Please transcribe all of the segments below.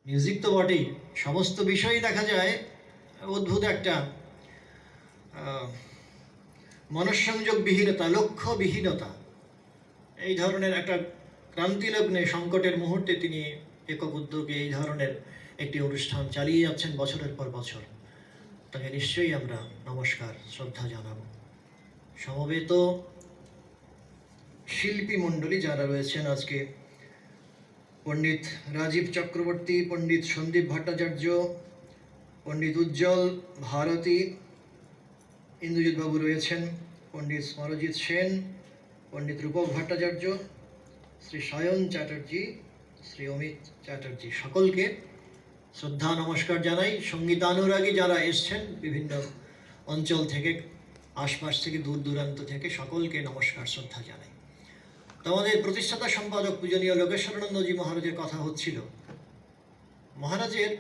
Music তো বটেই, সমস্ত বিষয়ই দেখা যায় অদ্ভুত একটা মনঃসংযোগবিহীনতা, লক্ষ্যবিহীনতা। এই ধরনের একটা ক্রান্তিলগ্নে সংকটের মুহূর্তে তিনি একক উদ্যোগে এই ধরনের একটি অনুষ্ঠান চালিয়ে যাচ্ছেন বছরের পর বছর। তাকে নিশ্চয়ই আমরা নমস্কার, শ্রদ্ধা জানাব। সমবেত শিল্পী মণ্ডলী যারা রয়েছেন আজকে, পণ্ডিত রাজীব চক্রবর্তী, পণ্ডিত সন্দীপ ভট্টাচার্য, পণ্ডিত উজ্জ্বল ভারতী, ইন্দ্রজিৎ বাবু রয়েছেন, পণ্ডিত স্মরজিৎ সেন, পণ্ডিত রূপক ভট্টাচার্য, শ্রী সায়ন চ্যাটার্জি, শ্রী অমিত চ্যাটার্জি, সকলকে শ্রদ্ধা নমস্কার জানাই। সঙ্গীতানুরাগী যারা এসছেন বিভিন্ন অঞ্চল থেকে, আশপাশ থেকে, দূর দূরান্ত থেকে, সকলকে নমস্কার শ্রদ্ধা জানাই। তো আমাদের প্রতিষ্ঠাতা সম্পাদক পূজনীয় লোকেশ্বরানন্দজি মহারাজের কথা হচ্ছিল। মহারাজের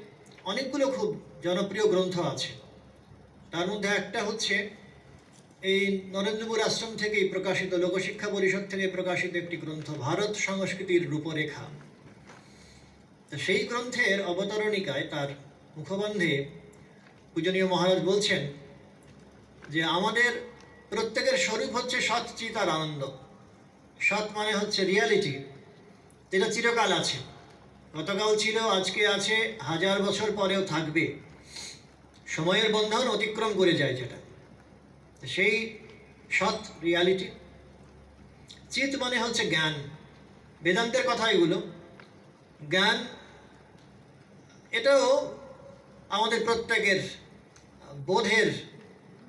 অনেকগুলো খুব জনপ্রিয় গ্রন্থ আছে, তার মধ্যে একটা হচ্ছে এই নরেন্দ্রপুর আশ্রম থেকেই প্রকাশিত, লোকশিক্ষা পরিষদ থেকে প্রকাশিত একটি গ্রন্থ, ভারত সংস্কৃতির রূপরেখা। তো সেই গ্রন্থের অবতরণিকায় তার মুখবন্ধে পূজনীয় মহারাজ বলছেন যে আমাদের প্রত্যেকের স্বরূপ হচ্ছে সৎ, চিৎ আর আনন্দ। সৎ মানে হচ্ছে রিয়ালিটি, যেটা চিরকাল আছে, গতকাল ছিল, আজকে আছে, 1000 বছর পরেও থাকবে, সময়ের বন্ধন অতিক্রম করে যায় যেটা, সেই সৎ রিয়ালিটি। চিৎ মানে হচ্ছে জ্ঞান, বেদান্তের কথা এগুলো। জ্ঞান এটাও আমাদের প্রত্যেকের বোধের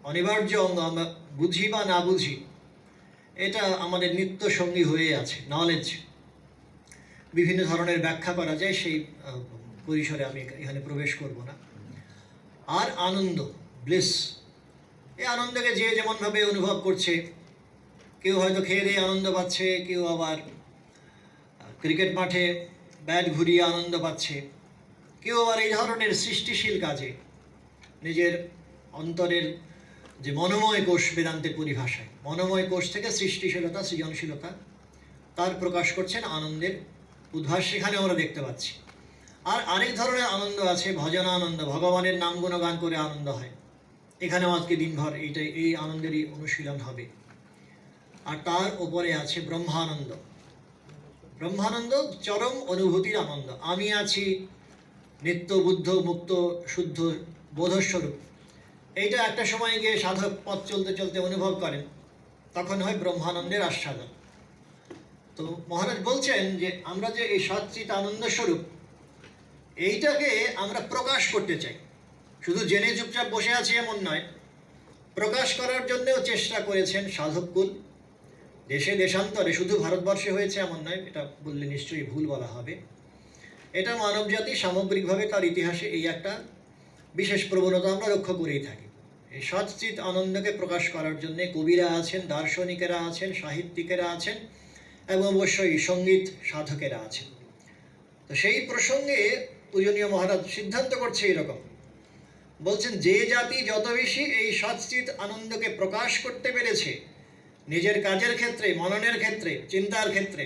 অনিবার্য অঙ্গ। আমরা বুঝি বা না বুঝি, এটা আমাদের নিত্য সঙ্গী হয়ে আছে। নলেজ বিভিন্ন ধরনের ব্যাখ্যা করা যায়, সেই পরিসরে আমি এখানে প্রবেশ করব না। আর আনন্দ, ব্লিস, এই আনন্দকে যে যেমনভাবে অনুভব করছে, কেউ হয়তো খেয়ে দিয়ে আনন্দ পাচ্ছে, কেউ আবার ক্রিকেট মাঠে ব্যাট ঘুরিয়ে আনন্দ পাচ্ছে, কেউ আবার এই ধরনের সৃষ্টিশীল কাজে নিজের অন্তরের যে মনোময় কোষ, বেদান্তের পরিভাষায় মনোময় কোষ থেকে সৃষ্টিশীলতা, সৃজনশীলতা তার প্রকাশ করছেন, আনন্দের উদ্ভাস সেখানে আমরা দেখতে পাচ্ছি। আর আরেক ধরনের আনন্দ আছে, ভজনানন্দ, ভগবানের নাম গুণগান করে আনন্দ হয়। এখানেও আজকে দিনভর এই আনন্দেরই অনুশীলন হবে। আর তার ওপরে আছে ব্রহ্মানন্দ। ব্রহ্মানন্দ চরম অনুভূতির আনন্দ। আমি আছি নিত্য বুদ্ধ, মুক্ত, শুদ্ধ বোধস্বরূপ। এইটা একটা সময় গিয়ে সাধক পথ চলতে চলতে অনুভব করেন, তখন হয় ব্রহ্মানন্দের আস্বাদন। তো মহারাজ বলছেন যে আমরা যে এই সচ্চিত আনন্দ স্বরূপ, এইটাকে আমরা প্রকাশ করতে চাই। শুধু জেনে চুপচাপ বসে আছি এমন নয়, প্রকাশ করার জন্যও চেষ্টা করেছেন সাধককুল দেশে দেশান্তরে। শুধু ভারতবর্ষে হয়েছে এমন নয়, এটা বললে নিশ্চয়ই ভুল বলা হবে। এটা মানবজাতি সামগ্রিকভাবে তার ইতিহাসে এই একটা বিশেষ প্রবণতা আমরা লক্ষ্য করেই থাকি। এই সচ্চিত আনন্দকে প্রকাশ করার জন্যে কবিরা আছেন, দার্শনিকেরা আছেন, সাহিত্যিকেরা আছেন, এবং অবশ্যই সঙ্গীত সাধকেরা আছেন। তো সেই প্রসঙ্গে পূজনীয় মহারাজ সিদ্ধান্ত করছে এরকম, বলছেন যে জাতি যত বেশি এই সচ্চিত আনন্দকে প্রকাশ করতে পেরেছে নিজের কাজের ক্ষেত্রে, মননের ক্ষেত্রে, চিন্তার ক্ষেত্রে,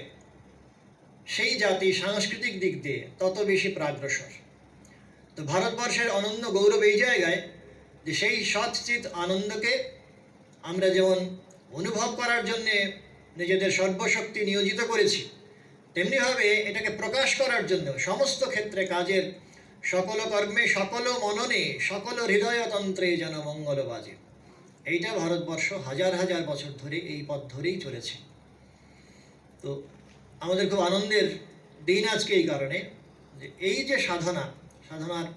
সেই জাতি সাংস্কৃতিক দিক দিয়ে তত বেশি প্রাগ্রসর। তো ভারতবর্ষের অনন্য গৌরব এই জায়গায় যে সেই সচ্চিত আনন্দকে আমরা যেমন অনুভব করার জন্যে নিজেদের সর্বশক্তি নিয়োজিত করেছি, তেমনিভাবে এটাকে প্রকাশ করার জন্য সমস্ত ক্ষেত্রে, কাজের সকল কর্মে, সকল মননে, সকল হৃদয়তন্ত্রে যেন মঙ্গল বাজে। এইটা ভারতবর্ষ হাজার হাজার বছর ধরে এই পথ ধরেই চলেছে। তো আমাদের খুব আনন্দের দিন আজকে এই কারণে যে এই যে সাধনার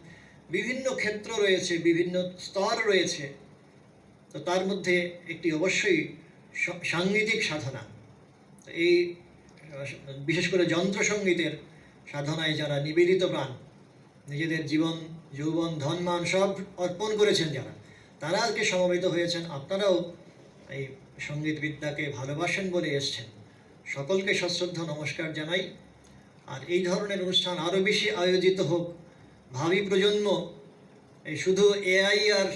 বিভিন্ন ক্ষেত্র রয়েছে, বিভিন্ন স্তর রয়েছে। তো তার মধ্যে একটি অবশ্যই সাংগীতিক সাধনা। এই বিশেষ করে যন্ত্রসঙ্গীতের সাধনায় যারা নিবেদিত প্রাণ, নিজেদের জীবন, যৌবন, ধনমান সব অর্পণ করেছেন যারা, তারা আজকে সমবেত হয়েছেন। আপনারাও এই সঙ্গীত বিদ্যাকে ভালোবাসেন বলে এসছেন, সকলকে সশ্রদ্ধ নমস্কার জানাই। আর এই ধরনের অনুষ্ঠান আরও বেশি আয়োজিত হোক, ভাবি প্রজন্ম এই শুধু এআই আর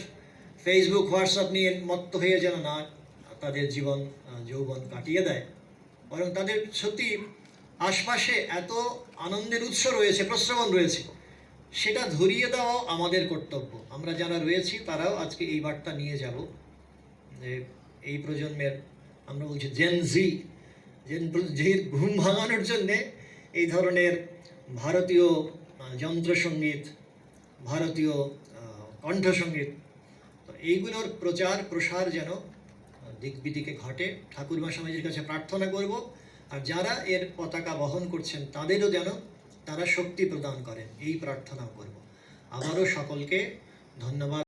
ফেসবুক, হোয়াটসঅ্যাপ নিয়ে মত্ত হয়ে যেন না তাদের জীবন যৌবন কাটিয়ে দেয়, বরং তাদের সত্যি আশপাশে এত আনন্দের উৎস রয়েছে, প্রশ্রবণ রয়েছে, সেটা ধরিয়ে দেওয়াও আমাদের কর্তব্য। আমরা যারা রয়েছি তারাও আজকে এই বার্তা নিয়ে যাব যে এই প্রজন্মের, আমরা বলছি জির ঘুম ভাঙানোর জন্যে এই ধরনের ভারতীয় যন্ত্রসঙ্গীত, ভারতীয় কণ্ঠসঙ্গীত, তো এইগুলোর প্রচার প্রসার যেন দিক বিদিকে ঘটে। ঠাকুরমা স্বামীজির কাছে প্রার্থনা করব, আর যারা এর পতাকা বহন করছেন তাদেরও যেন তারা শক্তি প্রদান করেন, এই প্রার্থনাও করব। আবারও সকলকে ধন্যবাদ।